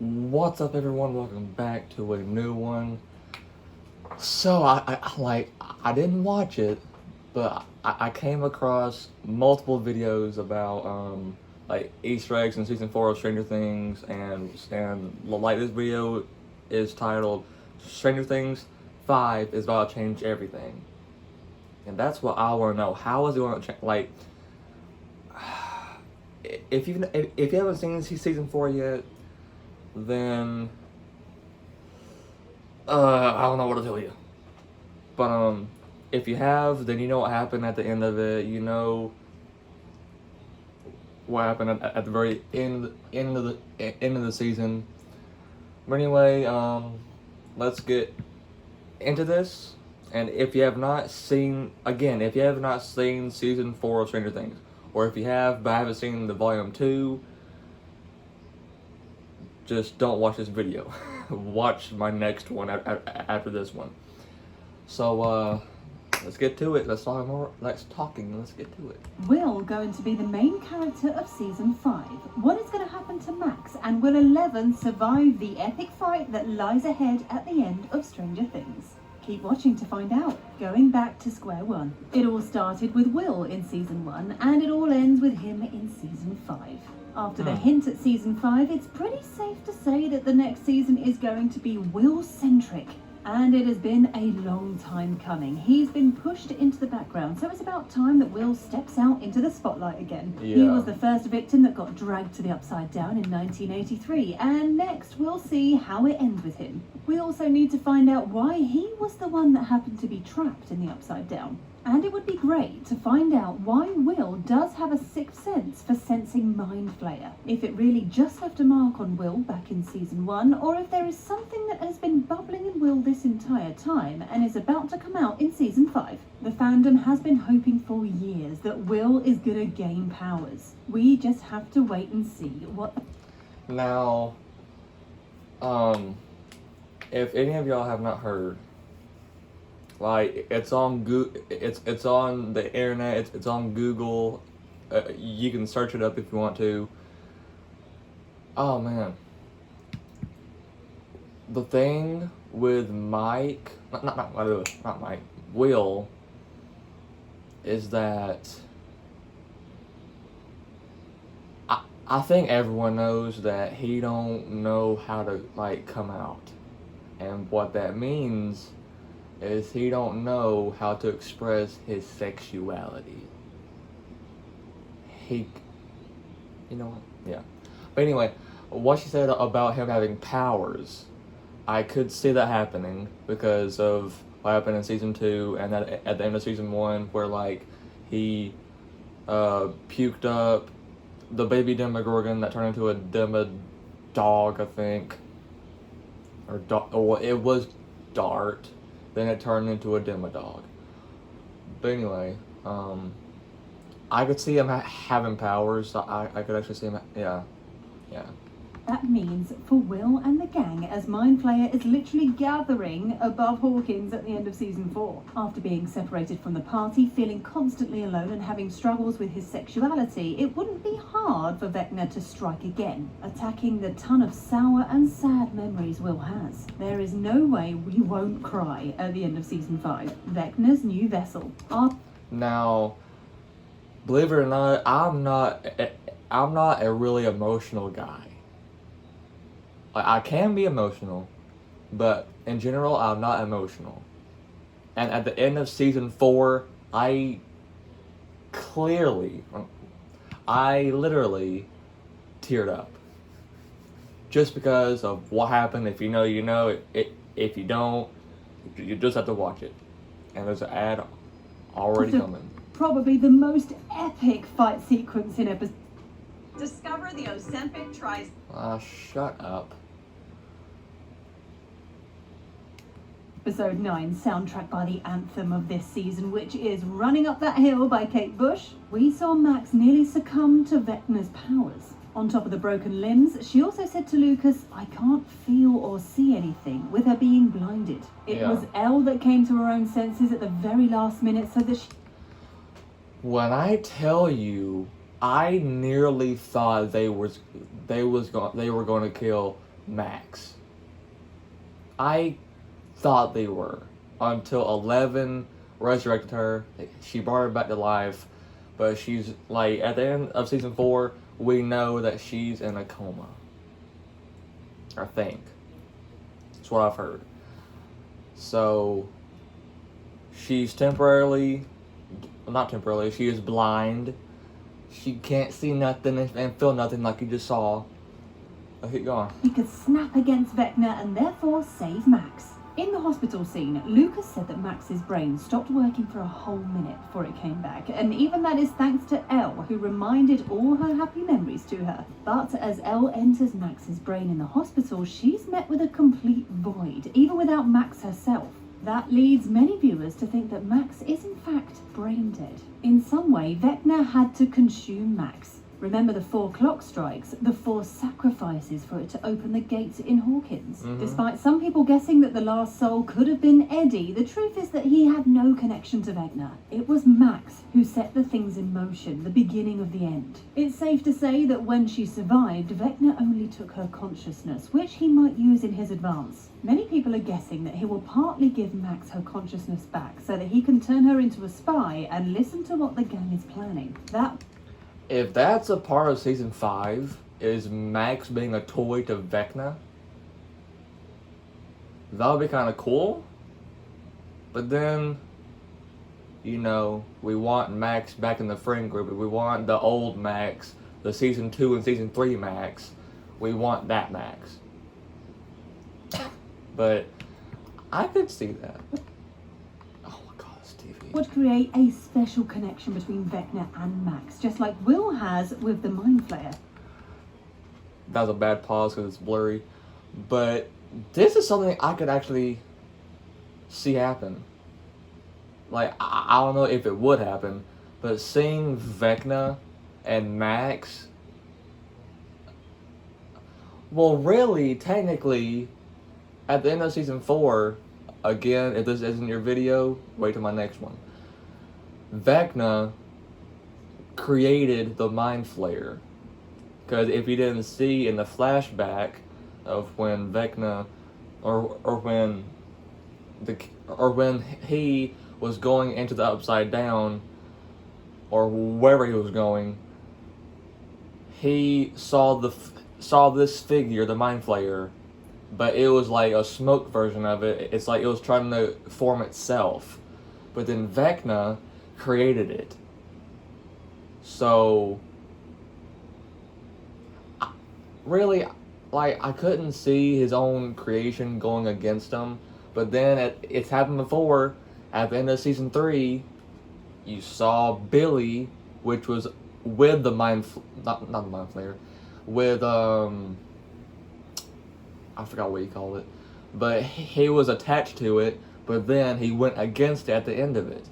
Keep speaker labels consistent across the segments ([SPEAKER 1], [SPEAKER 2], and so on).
[SPEAKER 1] What's up, everyone? Welcome back to a new one. So I didn't watch it, but I came across multiple videos about like Easter eggs in season 4 of Stranger Things, and like this video is titled Stranger Things 5 is about to change everything, and that's what I want to know. How is it going to change? Like, if you haven't seen season 4 yet, then I don't know what to tell you. But if you have, then you know what happened at the end of it. You know what happened at the very end of the season. But anyway, let's get into this. And if you have not seen, again, if you have not seen season 4 of Stranger Things, or if you have but haven't seen the volume 2, just don't watch this video. Watch my next one after this one. So, let's get to it. Let's talk more. Let's get to it.
[SPEAKER 2] Will going to be the main character of season 5? What is going to happen to Max, and will 11 survive the epic fight that lies ahead at the end of Stranger Things? Keep watching to find out. Going back to square one. It all started with Will in season 1, and it all ends with him in season 5. After the hint at season 5, it's pretty safe to say that the next season is going to be Will-centric. And it has been a long time coming. He's been pushed into the background, so it's about time that Will steps out into the spotlight again.
[SPEAKER 1] Yeah.
[SPEAKER 2] He was the first victim that got dragged to the Upside Down in 1983, and next we'll see how it ends with him. We also need to find out why he was the one that happened to be trapped in the Upside Down. And it would be great to find out why Will does have a sixth sense for sensing Mind Flayer. If it really just left a mark on Will back in season 1, or if there is something that has been bubbling in Will this entire time and is about to come out in season 5. The fandom has been hoping for years that Will is gonna gain powers. We just have to wait and see what...
[SPEAKER 1] Now, if any of y'all have not heard, like, it's on it's on the internet. It's on Google. You can search it up if you want to. Oh man, the thing with Mike, not Mike, Will, is that I think everyone knows that he don't know how to, like, come out, and what that means is he don't know how to express his sexuality. You know what? Yeah. But anyway, what she said about him having powers, I could see that happening because of what happened in season 2 and that at the end of season 1, where, like, he puked up the baby Demogorgon that turned into a Demodog, I think, or it was Dart. Then it turned into a Demodog. But anyway, I could see him having powers. I could actually see him. Yeah.
[SPEAKER 2] that means for Will and the gang, as Mind Flayer is literally gathering above Hawkins at the end of season 4. After being separated from the party, feeling constantly alone and having struggles with his sexuality, it wouldn't be hard for Vecna to strike again, attacking the ton of sour and sad memories Will has. There is no way we won't cry at the end of season 5. Vecna's new vessel.
[SPEAKER 1] Now, believe it or not, I'm not a really emotional guy. I can be emotional, but in general, I'm not emotional. And at the end of season 4, I literally teared up. Just because of what happened. If you know, you know. If you don't, you just have to watch it. And there's an ad already coming.
[SPEAKER 2] Probably the most epic fight sequence in episode.
[SPEAKER 3] Discover the Ozempic tries.
[SPEAKER 1] Shut up.
[SPEAKER 2] Episode 9, soundtrack by the anthem of this season, which is Running Up That Hill by Kate Bush. We saw Max nearly succumb to Vecna's powers. On top of the broken limbs, she also said to Lucas, "I can't feel or see anything," with her being blinded. It was Elle that came to her own senses at the very last minute so that she...
[SPEAKER 1] When I tell you, I nearly thought they were going to kill Max. I thought they were until 11 resurrected her. She brought her back to life, but she's like at the end of season 4, we know that she's in a coma. I think that's what I've heard. So she's not temporarily. She is blind. She can't see nothing and feel nothing like you just saw. Keep going.
[SPEAKER 2] He could snap against Vecna and therefore save Max. In the hospital scene, Lucas said that Max's brain stopped working for a whole minute before it came back, and even that is thanks to Elle, who reminded all her happy memories to her. But as Elle enters Max's brain in the hospital, she's met with a complete void, even without Max herself. That leads many viewers to think that Max is in fact brain dead. In some way, Vecna had to consume Max. Remember the 4 clock strikes, the 4 sacrifices for it to open the gates in Hawkins. Despite some people guessing that the last soul could have been Eddie, the truth is that he had no connection to Vecna. It was Max who set the things in motion, the beginning of the end. It's safe to say that when she survived, Vecna only took her consciousness, which he might use in his advance. Many people are guessing that he will partly give Max her consciousness back so that he can turn her into a spy and listen to what the gang is planning.
[SPEAKER 1] If that's a part of season 5, is Max being a toy to Vecna, that would be kind of cool. But then, you know, we want Max back in the friend group. We want the old Max, the season 2 and season 3 Max. We want that Max. But I could see that.
[SPEAKER 2] Would create a special connection between Vecna and Max, just like Will has with the Mind Flayer.
[SPEAKER 1] That was a bad pause because it's blurry. But this is something I could actually see happen. Like, I don't know if it would happen, but seeing Vecna and Max... Well, really, technically, at the end of season 4... Again, if this isn't your video, wait till my next one. Vecna created the Mind Flayer. Because if you didn't see in the flashback of when Vecna, or when he was going into the Upside Down, or wherever he was going, he saw this figure, the Mind Flayer. But it was like a smoke version of it. It's like it was trying to form itself. But then Vecna created it. So, really, like, I couldn't see his own creation going against him. But then it's happened before. At the end of season 3, you saw Billy, which was with the not the Mind Flayer, with I forgot what you called it, but he was attached to it, but then he went against it at the end of it.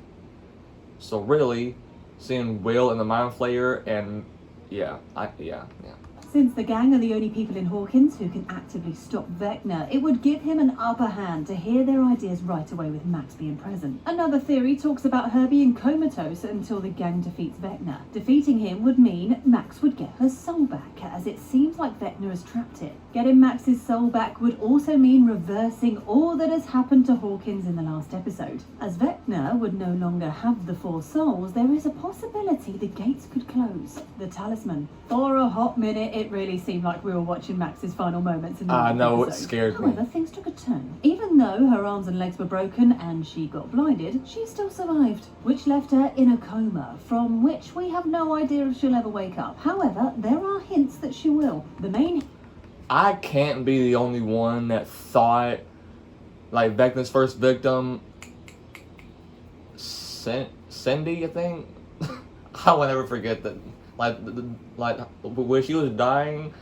[SPEAKER 1] So really, seeing Will and the Mind Flayer, and yeah.
[SPEAKER 2] Since the gang are the only people in Hawkins who can actively stop Vecna, it would give him an upper hand to hear their ideas right away with Max being present. Another theory talks about her being comatose until the gang defeats Vecna. Defeating him would mean Max would get her soul back, as it seems like Vecna has trapped it. Getting Max's soul back would also mean reversing all that has happened to Hawkins in the last episode. As Vecna would no longer have the 4 souls, there is a possibility the gates could close. The talisman. For a hot minute, it really seemed like we were watching Max's final moments in the
[SPEAKER 1] know,
[SPEAKER 2] episode.
[SPEAKER 1] it scared me.
[SPEAKER 2] However, things took a turn. Even though her arms and legs were broken and she got blinded, she still survived, which left her in a coma, from which we have no idea if she'll ever wake up. However, there are hints that she will.
[SPEAKER 1] I can't be the only one that thought, like, Vecna's first victim, Cindy, I think? I will never forget that. Like when she was dying,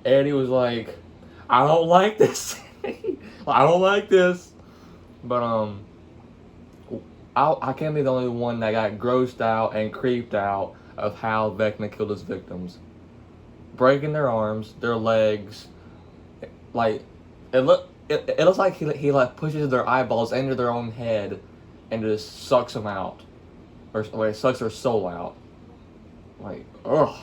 [SPEAKER 1] Eddie was like, I don't like this. I don't like this. But I can't be the only one that got grossed out and creeped out of how Vecna killed his victims. Breaking their arms, their legs, like it looks like he like pushes their eyeballs into their own head and just sucks them out, or sucks their soul out. Like, ugh.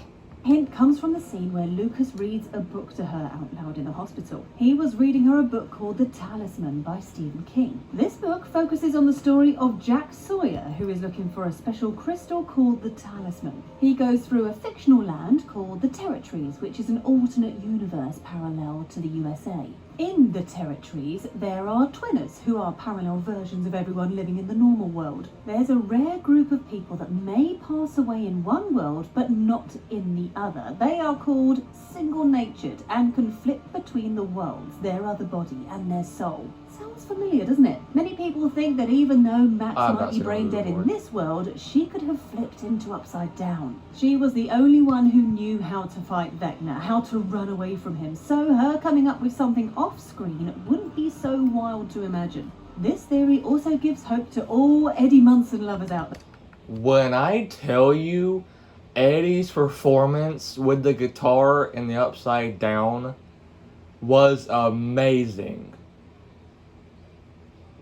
[SPEAKER 2] Hint comes from the scene where Lucas reads a book to her out loud in the hospital. He was reading her a book called The Talisman by Stephen King. This book focuses on the story of Jack Sawyer, who is looking for a special crystal called the Talisman. He goes through a fictional land called the Territories, which is an alternate universe parallel to the USA. In the Territories, there are twinners, who are parallel versions of everyone living in the normal world. There's a rare group of people that may pass away in one world, but not in the other. They are called single-natured and can flip between the worlds, their other body and their soul. Sounds familiar, doesn't it? Many people think that even though Max
[SPEAKER 1] I've
[SPEAKER 2] might
[SPEAKER 1] not
[SPEAKER 2] be
[SPEAKER 1] seen
[SPEAKER 2] brain
[SPEAKER 1] it
[SPEAKER 2] dead in
[SPEAKER 1] before.
[SPEAKER 2] this world, she could have flipped into Upside Down. She was the only one who knew how to fight Vecna, how to run away from him, so her coming up with something off-screen wouldn't be so wild to imagine. This theory also gives hope to all Eddie Munson lovers out there.
[SPEAKER 1] When I tell you Eddie's performance with the guitar in the Upside Down was amazing.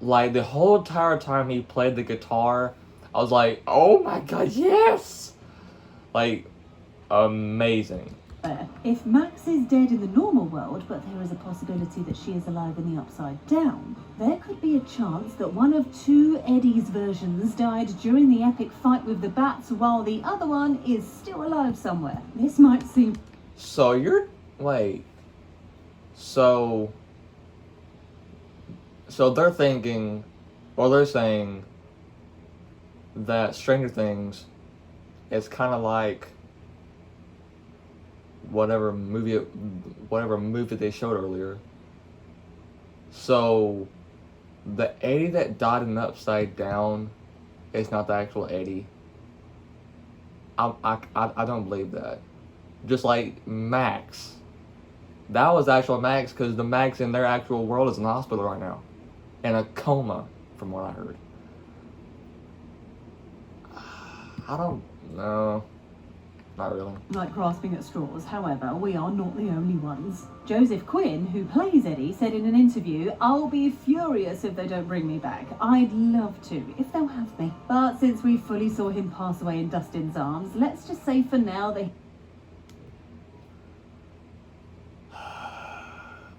[SPEAKER 1] Like, the whole entire time he played the guitar, I was like, oh my god, yes! Like, amazing.
[SPEAKER 2] If Max is dead in the normal world, but there is a possibility that she is alive in the Upside Down, there could be a chance that one of two Eddie's versions died during the epic fight with the bats, while the other one is still alive somewhere. This might seem...
[SPEAKER 1] So wait. So they're thinking, or they're saying that Stranger Things is kind of like whatever movie they showed earlier. So the Eddie that died in the Upside Down is not the actual Eddie. I don't believe that. Just like Max. That was actual Max, because the Max in their actual world is in the hospital right now. In a coma, from what I heard. I don't know. Not really.
[SPEAKER 2] like grasping at straws. However, we are not the only ones. Joseph Quinn, who plays Eddie, said in an interview, "I'll be furious if they don't bring me back. I'd love to, if they'll have me. But since we fully saw him pass away in Dustin's arms, let's just say for now that..."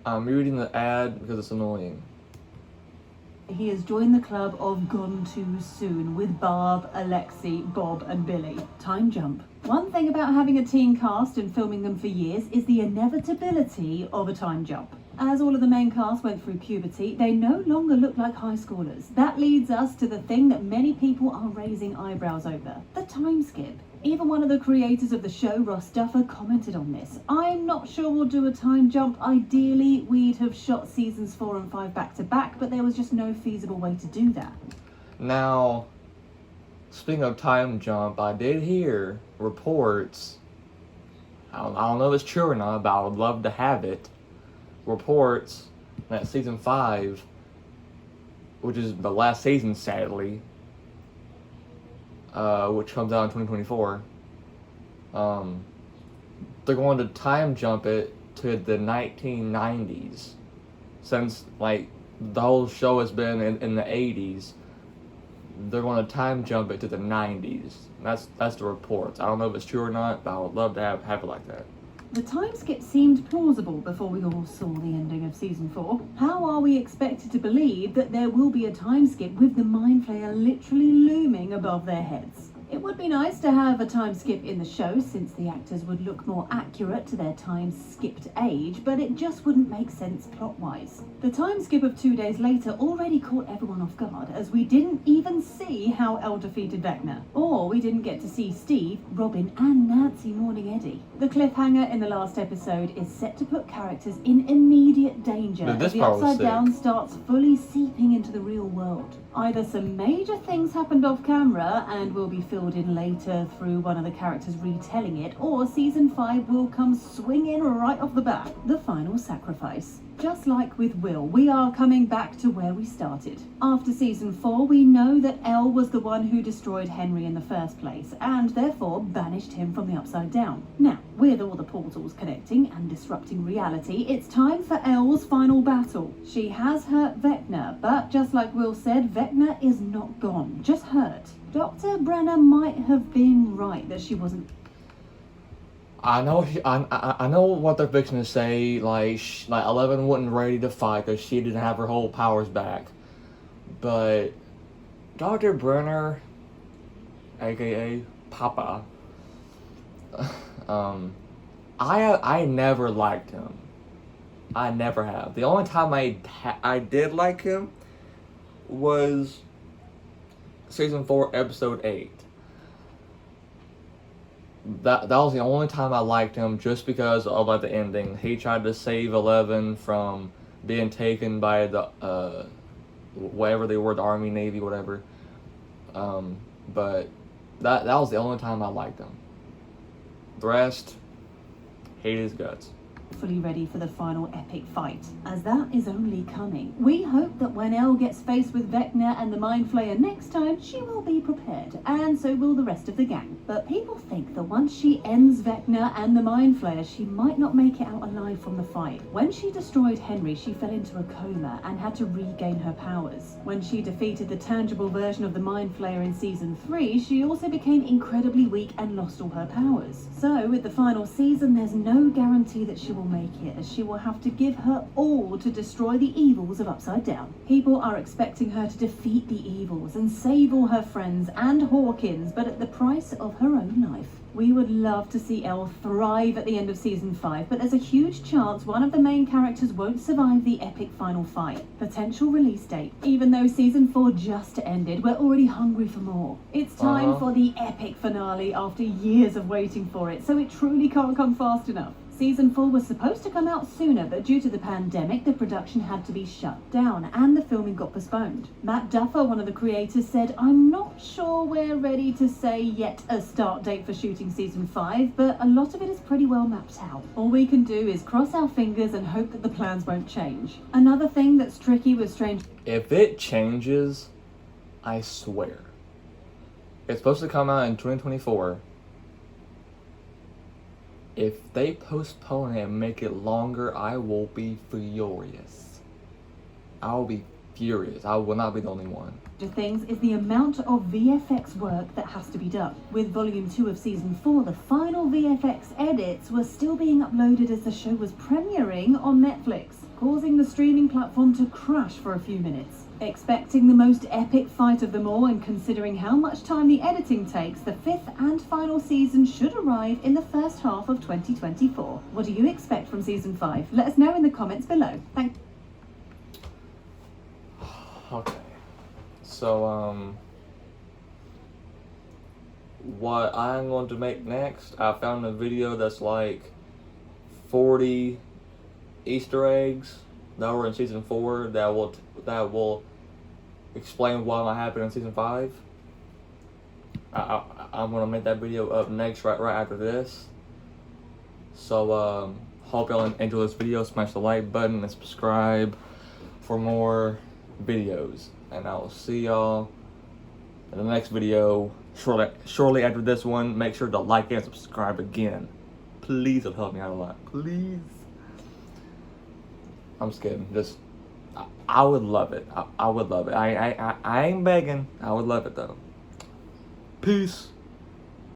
[SPEAKER 1] I'm reading the ad because it's annoying.
[SPEAKER 2] He has joined the club of Gone Too Soon with Barb, Alexi, Bob and Billy. Time jump. One thing about having a teen cast and filming them for years is the inevitability of a time jump. As all of the main cast went through puberty, they no longer look like high schoolers. That leads us to the thing that many people are raising eyebrows over: the time skip. Even one of the creators of the show, Ross Duffer, commented on this. "I'm not sure we'll do a time jump. Ideally, we'd have shot seasons 4 and 5 back to back, but there was just no feasible way to do that."
[SPEAKER 1] Now, speaking of time jump, I did hear reports, I don't know if it's true or not, but I would love to have it, reports that season 5, which is the last season sadly, which comes out in 2024, they're going to time jump it to the 1990s, since like the whole show has been in the 80s. They're going to time jump it to the 90s. That's the reports. I don't know if it's true or not, but I would love to have it like that.
[SPEAKER 2] The time skip seemed plausible before we all saw the ending of season 4. How are we expected to believe that there will be a time skip with the Mind Flayer literally looming above their heads? It would be nice to have a time skip in the show, since the actors would look more accurate to their time-skipped age, but it just wouldn't make sense plot-wise. The time skip of 2 days later already caught everyone off guard, as we didn't even see how Elle defeated Vecna. Or we didn't get to see Steve, Robin and Nancy mourning Eddie. The cliffhanger in the last episode is set to put characters in immediate danger
[SPEAKER 1] Dude, this
[SPEAKER 2] as the
[SPEAKER 1] part was
[SPEAKER 2] Upside
[SPEAKER 1] sick.
[SPEAKER 2] Down starts fully seeping into the real world. Either some major things happened off camera and will be filled in later through one of the characters retelling it, or season 5 will come swinging right off the bat. The final sacrifice. Just like with Will, we are coming back to where we started. After season 4, we know that Elle was the one who destroyed Henry in the first place, and therefore banished him from the Upside Down. Now, with all the portals connecting and disrupting reality, it's time for Elle's final battle. She has hurt Vecna, but just like Will said, Vecna is not gone, just hurt. Dr. Brenner might have been right that she wasn't...
[SPEAKER 1] I know I know what they're fixing to say. Like 11 wasn't ready to fight because she didn't have her whole powers back. But Dr. Brenner, aka Papa, I never liked him. I never have. The only time I did like him was season 4, episode 8. That was the only time I liked him, just because of like the ending. He tried to save 11 from being taken by the whatever they were, the Army, Navy, whatever. But that was the only time I liked him. The rest, hate his guts.
[SPEAKER 2] Fully ready for the final epic fight, as that is only coming. We hope that when Elle gets faced with Vecna and the Mind Flayer next time, she will be prepared, and so will the rest of the gang. But people think that once she ends Vecna and the Mind Flayer, she might not make it out alive from the fight. When she destroyed Henry, she fell into a coma and had to regain her powers. When she defeated the tangible version of the Mind Flayer in season 3, she also became incredibly weak and lost all her powers. So with the final season, there's no guarantee that she will make it, as she will have to give her all to destroy the evils of Upside Down. People are expecting her to defeat the evils and save all her friends and Hawkins, but at the price of her own life. We would love to see Elle thrive at the end of season 5, but there's a huge chance one of the main characters won't survive the epic final fight. Potential release date. Even though season 4 just ended, we're already hungry for more. It's time for the epic finale after years of waiting for it, so it truly can't come fast enough. Season 4 was supposed to come out sooner, but due to the pandemic, the production had to be shut down and the filming got postponed. Matt Duffer, one of the creators, said, "I'm not sure we're ready to say yet a start date for shooting season 5, but a lot of it is pretty well mapped out. All we can do is cross our fingers and hope that the plans won't change." Another thing that's tricky with Strange...
[SPEAKER 1] If it changes, I swear. It's supposed to come out in 2024. If they postpone it and make it longer, I will be furious. I will be furious. I will not be the only one.
[SPEAKER 2] Things is the amount of VFX work that has to be done. With volume 2 of season 4, the final VFX edits were still being uploaded as the show was premiering on Netflix, causing the streaming platform to crash for a few minutes. Expecting the most epic fight of them all, and considering how much time the editing takes, the 5th and final season should arrive in the first half of 2024. What do you expect from season 5? Let us know in the comments below. Thank
[SPEAKER 1] Okay. So, what I'm going to make next, I found a video that's like 40 Easter eggs that were in season 4 that will explain what might happen in season 5. I'm gonna make that video up next, right after this. So hope y'all enjoy this video. Smash the like button and subscribe for more videos, and I will see y'all in the next video shortly after this one. Make sure to like and subscribe again. Please, it'll help me out a lot. Please. I'm just kidding. I would love it. I would love it. I ain't begging. I would love it though. Peace.